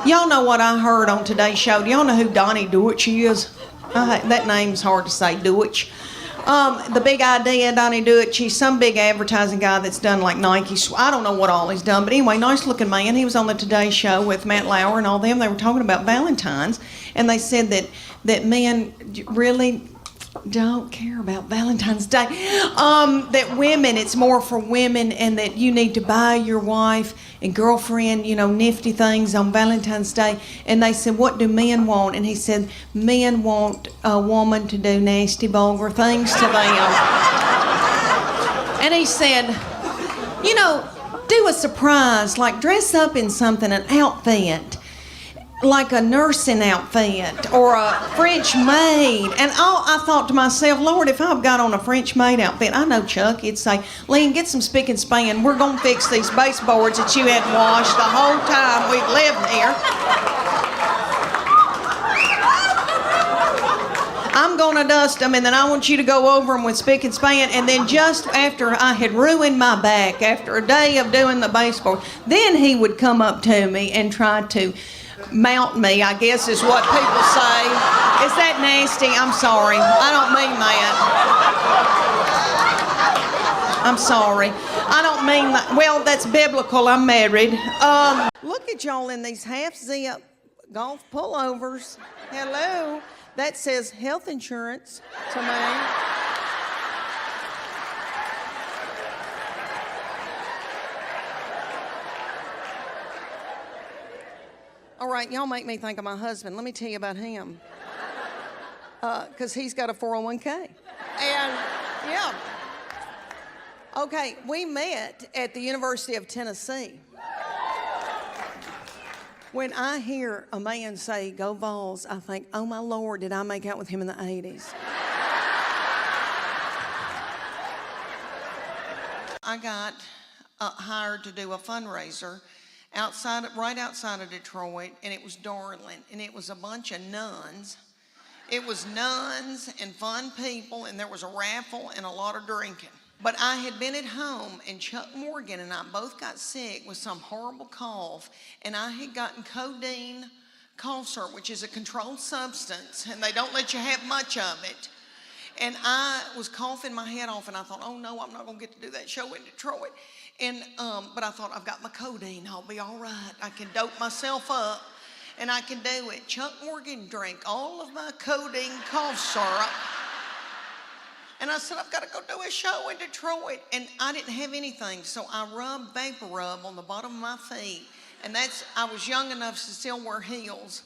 Y'all know what I heard on today's show. Do y'all know who Donnie Deutsch is? That name's hard to say, Deutsch. The big idea, Donnie Deutsch, he's some big advertising guy that's done like Nike. I don't know what all he's done, but anyway, nice looking man. He was on the Today Show with Matt Lauer and all them. They were talking about Valentine's, and they said that men really don't care about Valentine's Day. That women, it's more for women, and that you need to buy your wife and girlfriend, nifty things on Valentine's Day. And they said, what do men want? And he said, men want a woman to do nasty, vulgar things to them. And he said, do a surprise, like dress up in something, an outfit, like a nursing outfit or a French maid. And I thought to myself, Lord, if I've got on a French maid outfit, I know Chuck, he'd say, Leanne, get some spick and span. We're going to fix these baseboards that you hadn't washed the whole time we've lived here. I'm going to dust them, and then I want you to go over them with spick and span. And then just after I had ruined my back, after a day of doing the baseboard, then he would come up to me and try to mount me, I guess is what people say. Is that nasty? I'm sorry. I don't mean that. I'm sorry. I don't mean that. Well, that's biblical. I'm married. Look at y'all in these half-zip golf pullovers. Hello. That says health insurance to me. All right, y'all make me think of my husband. Let me tell you about him. Because he's got a 401k. And, yeah. Okay, we met at the University of Tennessee. When I hear a man say, go Vols, I think, oh my Lord, did I make out with him in the 80s? I got hired to do a fundraiser right outside of Detroit, and it was darling, and it was a bunch of nuns. It was nuns and fun people, and there was a raffle and a lot of drinking. But I had been at home, and Chuck Morgan and I both got sick with some horrible cough, and I had gotten codeine cough syrup, which is a controlled substance, and they don't let you have much of it. And I was coughing my head off, and I thought, oh no, I'm not gonna get to do that show in Detroit. And but I thought, I've got my codeine, I'll be all right. I can dope myself up, and I can do it. Chuck Morgan drank all of my codeine cough syrup. And I said, I've got to go do a show in Detroit. And I didn't have anything, so I rubbed vapor rub on the bottom of my feet. And I was young enough to still wear heels.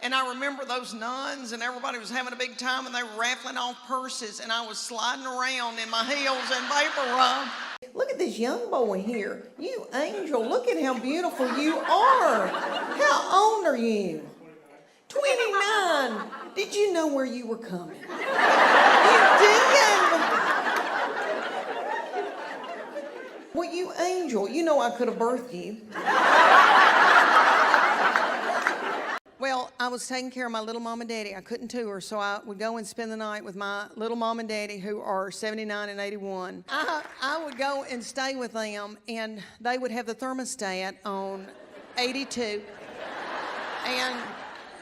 And I remember those nuns, and everybody was having a big time, and they were raffling off purses, and I was sliding around in my heels and vapor rub. Look at this young boy here. You angel, look at how beautiful you are. How old are you? 29. Did you know where you were coming? You did. Well, you angel, you know I could have birthed you. Well, I was taking care of my little mom and daddy. I couldn't tour, so I would go and spend the night with my little mom and daddy, who are 79 and 81. I would go and stay with them, and they would have the thermostat on 82. And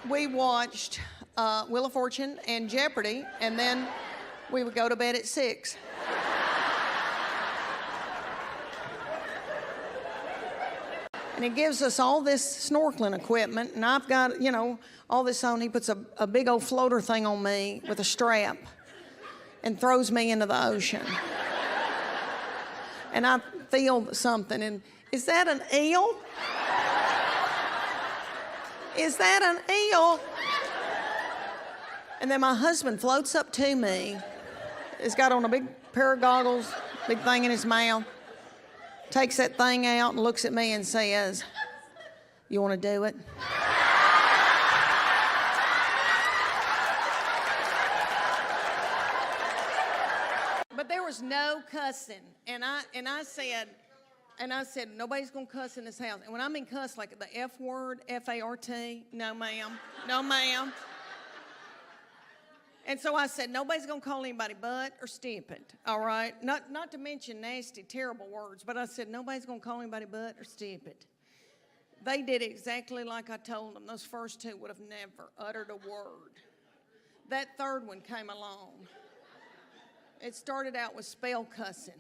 we watched Wheel of Fortune and Jeopardy, and then we would go to bed at 6. And he gives us all this snorkeling equipment, and I've got, all this on. He puts a big old floater thing on me with a strap and throws me into the ocean. And I feel something, and is that an eel? Is that an eel? And then my husband floats up to me. He's got on a big pair of goggles, big thing in his mouth. Takes that thing out and looks at me and says, you want to do it? But there was no cussing. And I said, nobody's going to cuss in this house. And when I mean cuss, like the F word, F-A-R-T, no ma'am, no ma'am. And so I said, nobody's going to call anybody butt or stupid, all right? Not to mention nasty, terrible words, but I said, nobody's going to call anybody butt or stupid. They did exactly like I told them. Those first two would have never uttered a word. That third one came along. It started out with spell cussing.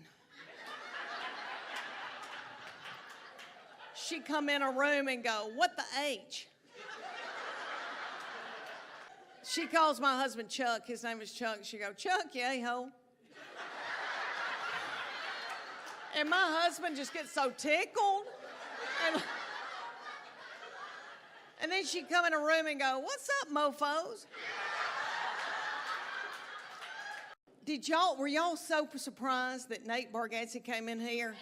She'd come in a room and go, "What the H?" She calls my husband Chuck. His name is Chuck. She go, "Chuck, you a-hole." And my husband just gets so tickled. And then she'd come in a room and go, "What's up, mofos?" Were y'all so surprised that Nate Bargatze came in here?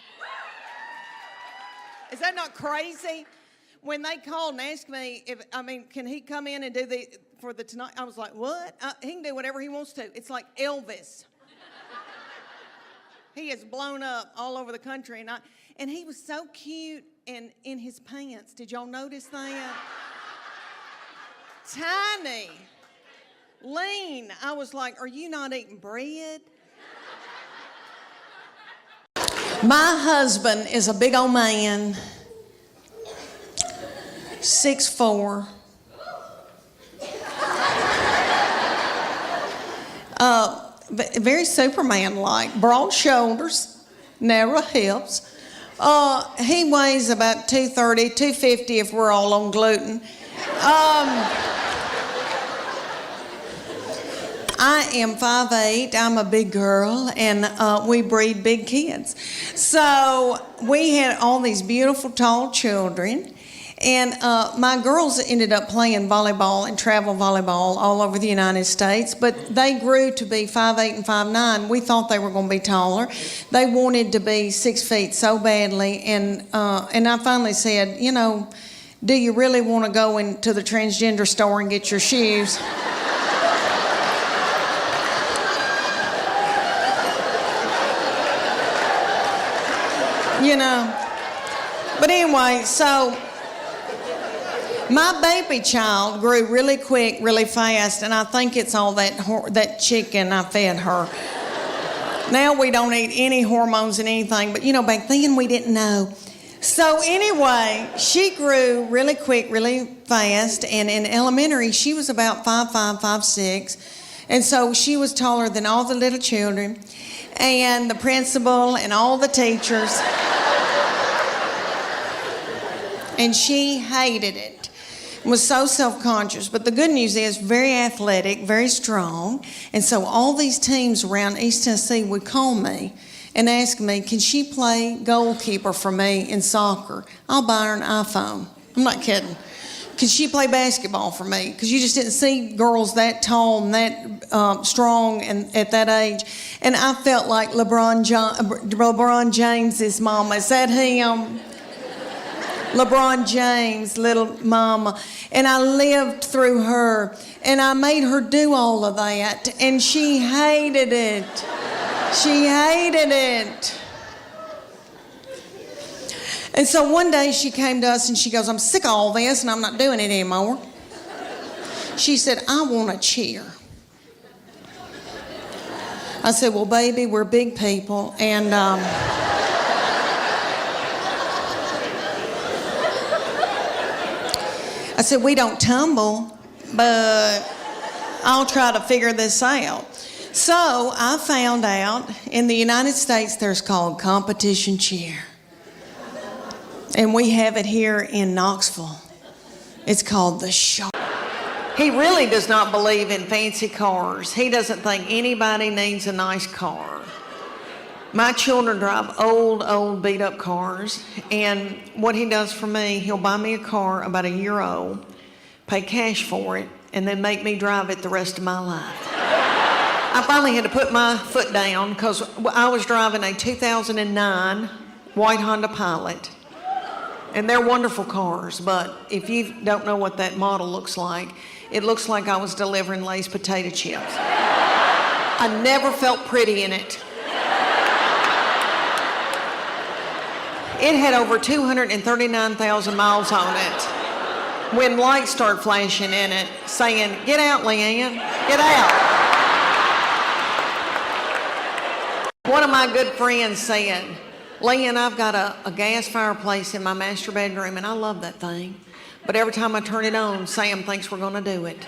Is that not crazy? When they called and asked me can he come in and do for the tonight? I was like, what? He can do whatever he wants to. It's like Elvis. He is blown up all over the country, and he was so cute and in his pants. Did y'all notice that? Tiny, lean. I was like, are you not eating bread? My husband is a big old man, 6'4". Very Superman-like, broad shoulders, narrow hips. He weighs about 230, 250 if we're all on gluten. I am 5'8". I'm a big girl, and we breed big kids. So we had all these beautiful, tall children, and my girls ended up playing volleyball and travel volleyball all over the United States, but they grew to be 5'8" and 5'9". We thought they were going to be taller. They wanted to be 6 feet so badly, and I finally said, do you really want to go into the transgender store and get your shoes? But anyway, so my baby child grew really quick, really fast, and I think it's all that chicken I fed her. Now we don't eat any hormones and anything, but back then we didn't know. So anyway, she grew really quick, really fast, and in elementary she was about 5'5", 5'6", and so she was taller than all the little children, and the principal and all the teachers. And she hated it, was so self-conscious. But the good news is very athletic, very strong. And so all these teams around East Tennessee would call me and ask me, can she play goalkeeper for me in soccer? I'll buy her an iPhone. I'm not kidding. Can she play basketball for me? Because you just didn't see girls that tall and that strong and at that age. And I felt like LeBron James's mama. Is that him? LeBron James, little mama. And I lived through her, and I made her do all of that, and she hated it. She hated it. And so one day she came to us and she goes, I'm sick of all this and I'm not doing it anymore. She said, I want a cheer. I said, well, baby, we're big people, and I said, we don't tumble, but I'll try to figure this out. So I found out in the United States there's called competition cheer. And we have it here in Knoxville. It's called the Shark. He really does not believe in fancy cars. He doesn't think anybody needs a nice car. My children drive old, beat-up cars, and what he does for me, he'll buy me a car about a year old, pay cash for it, and then make me drive it the rest of my life. I finally had to put my foot down because I was driving a 2009 white Honda Pilot, and they're wonderful cars, but if you don't know what that model looks like, it looks like I was delivering Lay's potato chips. I never felt pretty in it. It had over 239,000 miles on it when lights started flashing in it saying, get out, Leanne, get out. One of my good friends said, Leanne, I've got a gas fireplace in my master bedroom, and I love that thing. But every time I turn it on, Sam thinks we're going to do it.